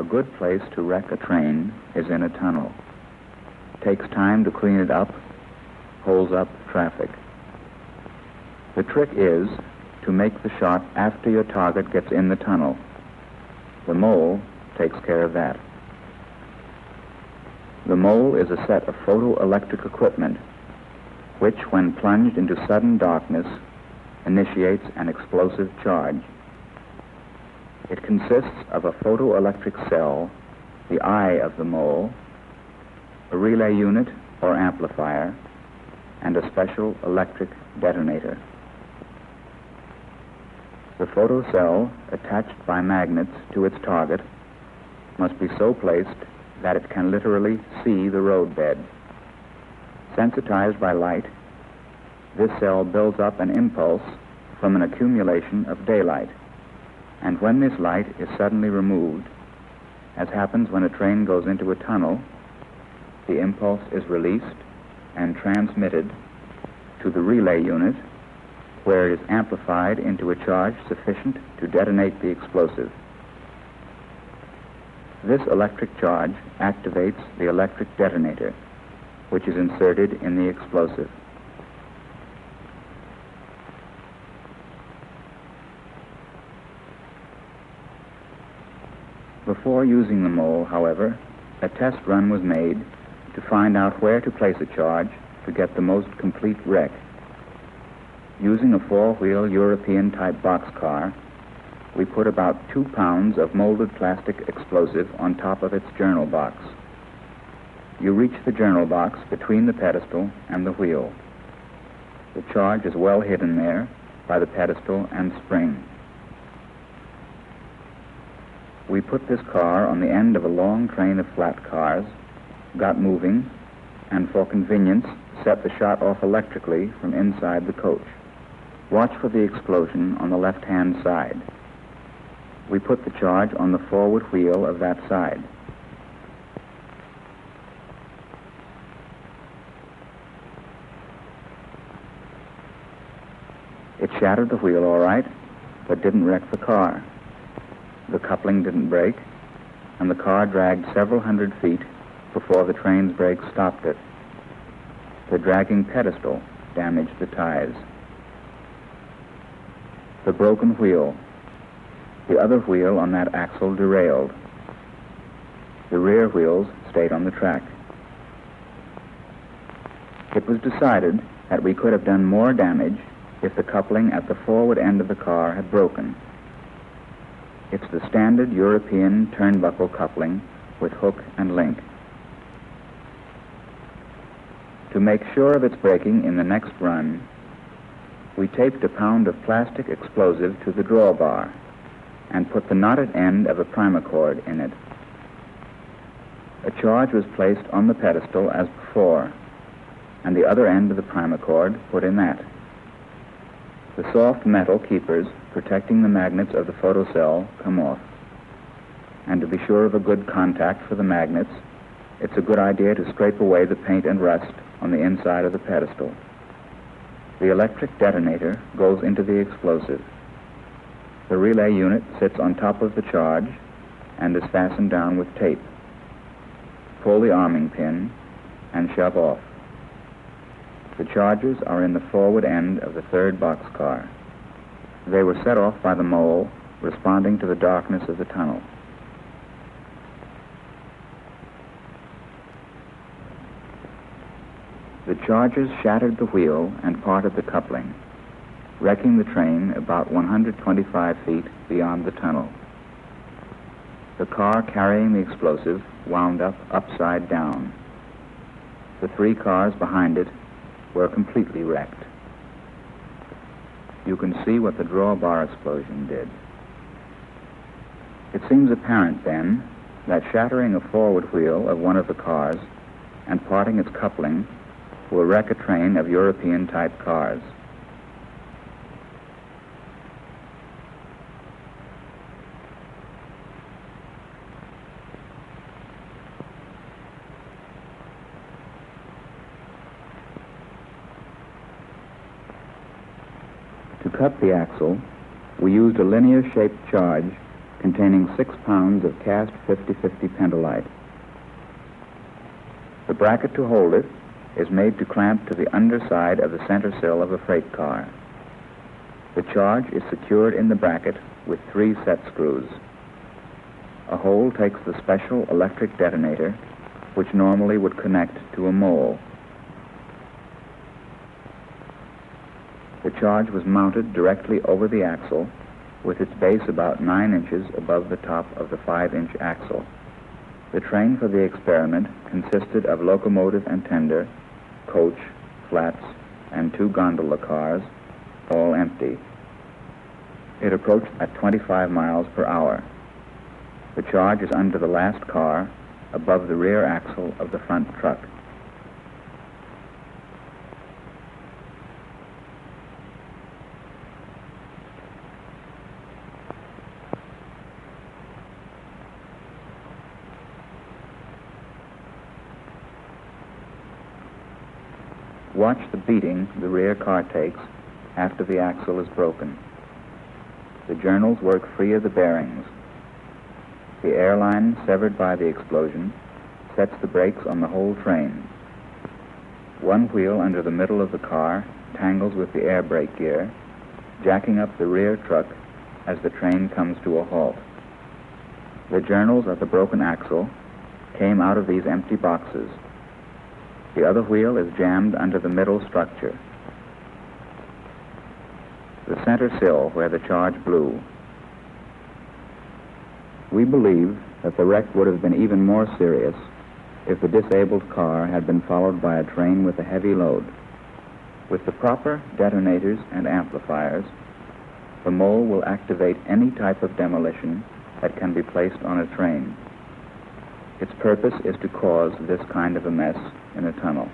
good place to wreck a train is in a tunnel. Takes time to clean it up, holds up traffic. The trick is to make the shot after your target gets in the tunnel. The mole takes care of that. The mole is a set of photoelectric equipment which, when plunged into sudden darkness, initiates an explosive charge. It consists of a photoelectric cell, the eye of the mole, a relay unit or amplifier, and a special electric detonator. The photocell, attached by magnets to its target, must be so placed that it can literally see the roadbed. Sensitized by light, this cell builds up an impulse from an accumulation of daylight, and when this light is suddenly removed, as happens when a train goes into a tunnel, the impulse is released and transmitted to the relay unit, where it is amplified into a charge sufficient to detonate the explosive. This electric charge activates the electric detonator, which is inserted in the explosive. Before using the mole, however, a test run was made to find out where to place a charge to get the most complete wreck. Using a four-wheel European-type boxcar, we put about 2 pounds of molded plastic explosive on top of its journal box. You reach the journal box between the pedestal and the wheel. The charge is well hidden there by the pedestal and spring. We put this car on the end of a long train of flat cars, got moving, and for convenience set the shot off electrically from inside the coach. Watch for the explosion on the left-hand side. We put the charge on the forward wheel of that side. It shattered the wheel all right, but didn't wreck the car. The coupling didn't break, and the car dragged several hundred feet before the train's brakes stopped it. The dragging pedestal damaged the ties. The broken wheel. The other wheel on that axle derailed. The rear wheels stayed on the track. It was decided that we could have done more damage if the coupling at the forward end of the car had broken. It's the standard European turnbuckle coupling with hook and link. To make sure of its breaking in the next run, we taped a pound of plastic explosive to the drawbar and put the knotted end of a primacord in it. A charge was placed on the pedestal as before, and the other end of the primacord put in that. The soft metal keepers protecting the magnets of the photocell come off. And to be sure of a good contact for the magnets, it's a good idea to scrape away the paint and rust on the inside of the pedestal. The electric detonator goes into the explosive. The relay unit sits on top of the charge and is fastened down with tape. Pull the arming pin and shove off. The charges are in the forward end of the third boxcar. They were set off by the mole, responding to the darkness of the tunnel. The charges shattered the wheel and parted the coupling, wrecking the train about 125 feet beyond the tunnel. The car carrying the explosive wound up upside down. The 3 cars behind it were completely wrecked. You can see what the drawbar explosion did. It seems apparent, then, that shattering a forward wheel of one of the cars and parting its coupling will wreck a train of European-type cars. To cut the axle, we used a linear-shaped charge containing 6 pounds of cast 50/50 pendolite. The bracket to hold it is made to clamp to the underside of the center sill of a freight car. The charge is secured in the bracket with 3 set screws. A hole takes the special electric detonator, which normally would connect to a mole. The charge was mounted directly over the axle, with its base about 9 inches above the top of the 5-inch axle. The train for the experiment consisted of locomotive and tender, coach, flats, and 2 gondola cars, all empty. It approached at 25 miles per hour. The charge is under the last car, above the rear axle of the front truck. Watch the beating the rear car takes after the axle is broken. The journals work free of the bearings. The airline severed by the explosion sets the brakes on the whole train. One wheel under the middle of the car tangles with the air brake gear, jacking up the rear truck as the train comes to a halt. The journals of the broken axle came out of these empty boxes. The other wheel is jammed under the middle structure. The center sill where the charge blew. We believe that the wreck would have been even more serious if the disabled car had been followed by a train with a heavy load. With the proper detonators and amplifiers, the mole will activate any type of demolition that can be placed on a train. Its purpose is to cause this kind of a mess in a tunnel.